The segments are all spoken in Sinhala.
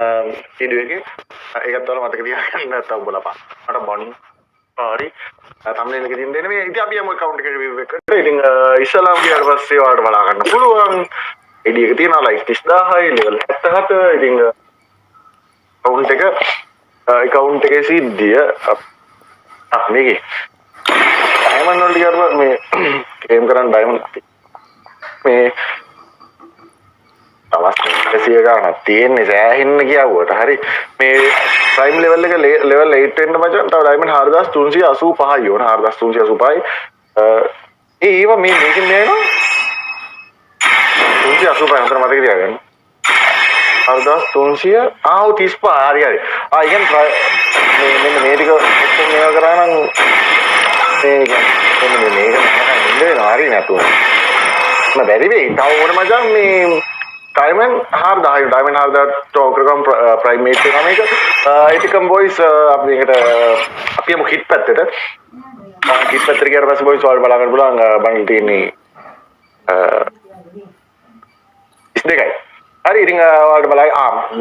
වීඩියෝ එකේ ඒකත් ඔයාලා මතක තියාගන්න නැත්නම් උඹලා පා මට බොනින් හරි thumbnail එකේ තියෙන දේ මේ ඉතින් අපි යමු account එකේ review එකට ඉතින් ඉස්සලාම් ගියාට පස්සේ ඔයාලට බලා ගන්න පුළුවන් ID එක තියෙනවා like 30000යි level 77 ඉතින් account එකේ සිද්ධිය මේකේ diamond වලට ගියාට මේ claim කරන්න diamond මේ අවස්ථාවකසිය ගන්න තියෙන්නේ සෑහෙන්න කියවුවට හරි මේ ප්‍රයිම් ලෙවල් එක ලෙවල් 8 වෙන්න මචං තව ඩයිමන්ඩ් 4385යි ඕන 4385යි ඒව මේකෙන් නේනෝ 385 අතර මතක තියාගන්න 4300 35 හරි ඉතින් මෙන්න මේ ටික ඔක්කොම මේවා කරා නම් මේක නේද හරි නේතු මම බැරි වෙයි තව ඕන මචං මේ Diamond hard talk primate මේක ඒකම් boys අපි එකට අපි යමු hit පැත්තට hit පැත්තට ගියාට පස්සේ boys වල බලා ගන්න පුළුවන් බණ්ඩල් තියෙන්නේ 22යි හරි ඉතින් ඔයාලට බලයි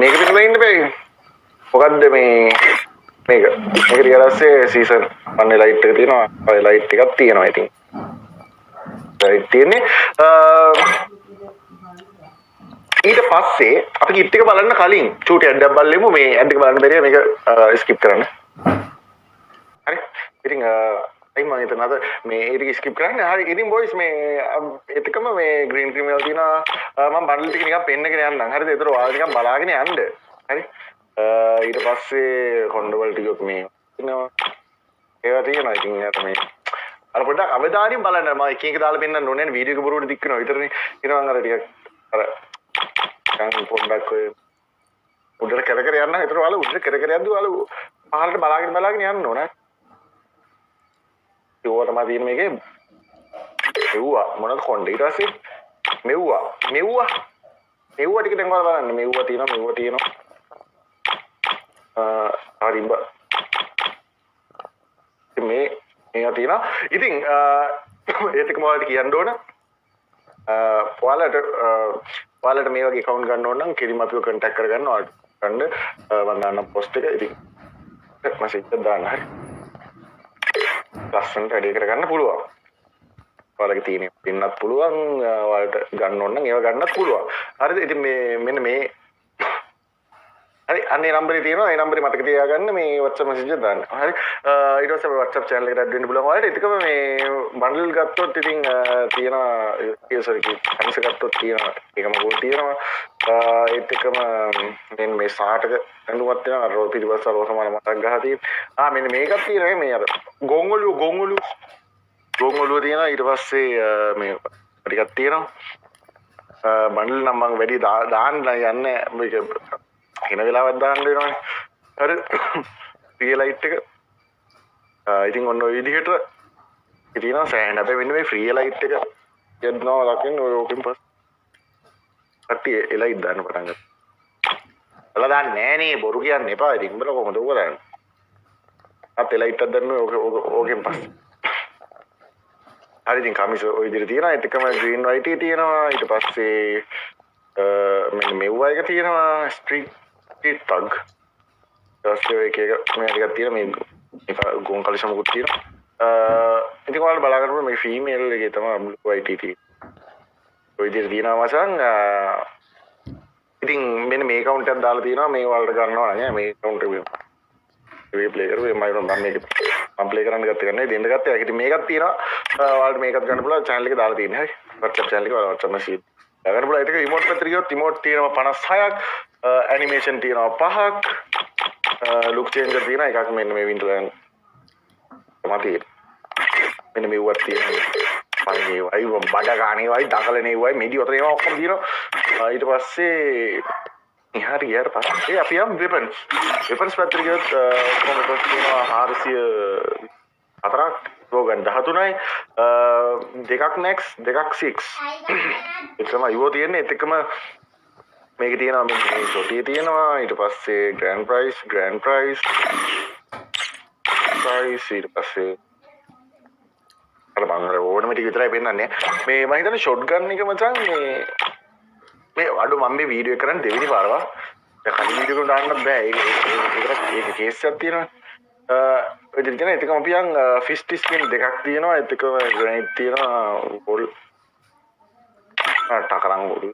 මේක පිටම ඉන්න බෑ මොකද්ද මේක ඊට පස්සේ season 1 light එක තියෙනවා light එකක් තියෙනවා ඉතින් light තියෙන්නේ ඊට පස්සේ අපි කිට් එක බලන්න කලින් චූටි ඇඩ් එකක් බලමු මේ ඇඩ් එක බලන්න බැරිය මේක ස්කිප් කරන්න හරි ඉතින් මම හිතනවා මේ ඒක ස්කිප් කරන්න හරි ඉතින් බොයිස් මේ එතකම මේ ග්‍රීන් ක්‍රීම් වල තියෙනවා මම බන්ඩල් ටික නිකන් පෙන්නගෙන යන්නම් හරිද ඒතර ඔයාලා නිකන් බලාගෙන යන්න හරි ඊට පස්සේ කොණ්ඩවල ටිකක් මේ ඉන්නවා ඒවා තියෙනවා ඉතින් යාට මේ අර පොඩ්ඩක් අවධානයෙන් බලන්න මම එක එක දාලා පෙන්නන්න ඕනේ නේ වීඩියෝ එක බොරුවට දික් කරනවා විතරනේ ඊනවා අර ටිකක් අර කන් පොඩ්ඩක් ඔය උඩට කර කර යන්න. ඒතර ඔයාලා උඩට කර කර යද්දි ඔයාලා පහළට බලාගෙන යන්න ඕන. ඒවට මම තියෙන මේකේ මෙව්වා මොනවද කොණ්ඩේ ඊට පස්සේ මෙව්වා ටික දැන් ඔයාලා බලන්න මෙව්වා තියෙනවා හරිඹ මේවා තියෙනවා. ඉතින් ඒත් එක මොකක්ද කියන්න ඕන ඔයාලට මේ වගේ account ගන්න ඕන නම් කෙලිම අපිව contact කරගන්න ඔයාලට ගන්න මම දාන්න post එක ඉතින් message එකක් දාන්න හරි ලස්සනට වැඩි කරගන්න පුළුවන් ඔයාලගේ තියෙන පින්නත් පුළුවන් ඔයාලට ගන්න ඕන නම් ඒව ගන්නත් පුළුවන් හරිද ඉතින් මෙන්න මේ හරි අන්නේ නම්බරේ තියෙනවා ඒ නම්බරේ මතක තියාගන්න මේ WhatsApp message එක දාන්න හරි ඊට පස්සේ අපේ WhatsApp channel එකට add වෙන්න පුළුවන් ඔයාලට ඒකම මේ බන්ඩල් ගත්තොත් ඉතින් තියෙනවා sorry කමිස ගත්තොත් තියෙනවා ඒකම ගෝල් තියෙනවා ඒත් එකම මේ සාටක ඇඳුමක් තියෙනවා රෝ පිටිපස්ස රෝ සමාන මතක් ගහලා තියෙනවා මෙන්න මේකක් තියෙනවා මේ අර ගොංගොලුව තියෙනවා ඊට පස්සේ මේ ටිකක් තියෙනවා බන්ඩල් නම් මම වැඩි දාන්න යන්නේ මේක එන වෙලාවක් දාන්න වෙනවනේ. හරි. ෆ්‍රී ලයිට් එක. ඉතින් ඔන්න ඔය විදිහට ඉතින් සෑහෙන අපේ මෙන්න මේ ෆ්‍රී ලයිට් එක යනවා ලකින් ඔය ඕකෙන් පස්සේ. කට්ටිය ඒ ලයිට් දාන්න පටන් ගත්තා. ඔයාලා දාන්නේ නෑ නේ බොරු කියන්න එපා. ඉතින් උඹලා කොහොමද ඔක දාන්නේ? අපේ ලයිට් එකක් දාන්න ඕකෙන් පස්සේ. හරි ඉතින් කමිස ඔය විදිහට තියෙනවා. ඒත් එකම ග්‍රීන් වයිට් එක තියෙනවා. ඊට පස්සේ මෙන්න මෙව්වා එක තියෙනවා ස්ට්‍රීට් ටග් ඊට එක මේ ටිකක් තියෙනවා මේ ගෝන් කලිසම මුකුත් තියෙනවා ඉතින් ඔයාලා බලා ගන්න මේ ෆීමේල් එකේ තමයි වයිට් තියෙන්නේ ඔය විදිහට තියෙනවා මචං ඉතින් මෙන්න මේ account එකක් දාලා තියෙනවා මේ ඔයාලට ගන්නවා නෑ මේ account එක මේ ප්ලේ කරුවේ මම ප්ලේ කරන්න ගත්ත එක නෙවෙයි දෙන්න ගත්ත එක. ඉතින් මේකක් තියෙනවා ඔයාලට මේකත් ගන්න පුළුවන් channel එක දාලා තියෙන්නේ හරි WhatsApp channel එක WhatsApp message ගන්න පුළුවන්. ඒක emote පැත්තට ගියොත් emote තියෙනවා 56ක් animation තියෙනවා 5ක් look changer තියෙනවා එකක් මෙන්න මේ Winterland තමයි තියෙන්නේ. මෙන්න මේවත් තියෙනවා. පන්නේ වයි බඩ ගානේ වයි දකලනේ වයි මෙඩි වතර ඒවා ඔක්කොම තියෙනවා. ඊට පස්සේ ඉහාට ගියාට පස්සේ අපි යම් weapons පැත්තට ගියොත් ඔක්කොම weapons තියෙනවා 404ක් ස්ලෝගන් 13යි දෙකක් nex දෙකක් 6 එකම ඉවෝ තියෙන්නේ ඒත් එකම මේකේ තියෙනවා මේ සොටිය තියෙනවා ඊට පස්සේ ග්‍රෑන්ඩ් ප්‍රයිස් ඊට පස්සේ අර බංගර ඕනම ටික විතරයි පෙන්නන්නේ මේ මම හිතන්නේ ෂොට් ගන් එක මචං මේ අඩු මම මේ වීඩියෝ එක කරන් දෙවෙනි පාරවා කලින් වීඩියෝ දාන්න බෑ ඒක කේස් එකක් තියෙනවා ඉතින් කියන එතකම අපියන් ෆිෂ් ස්කින් දෙකක් තියෙනවා එතකම ග්‍රැනයිට් තියෙනවා පොල් ටකරන් පොල්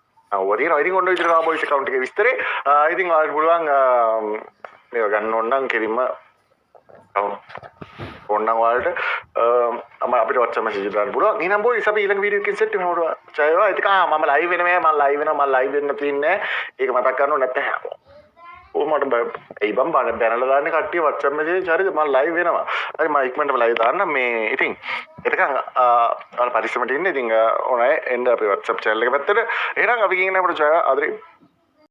වරින ඉතින් ඔන්න විතර තමයි බොයිස් account එකේ විස්තරේ ඉතින් ඔයාලට පුළුවන් මේව ගන්න ඕන නම් කෙලින්ම ඕනනම් ඔයාලට අපිට WhatsApp message දාන්න පුළුවන්. එහෙනම් බොයිස් අපි ඊළඟ වීඩියෝ එකකින් සෙට් වෙනවා. ජයවා. ඒක මම ලයිව් වෙනවා මම ලයිව් වෙන්න තියන්නේ. ඒක මතක් කරන්න ඕනේ නැත්නම් මට ඒ බම් බැනලා දාන්නේ කට්ටිය WhatsApp message හරිද මම ලයිව් වෙනවා. හරි මම ඉක්මනටම ලයිව් දාන්න මේ ඉතින් එතකන් ඔයාලා පරිස්සමට ඉන්න. ඉතින් ඕනෑ එන්න අපේ WhatsApp channel එක පැත්තට. එහෙනම් අපි කියන්න අපිට ජය ආදරේ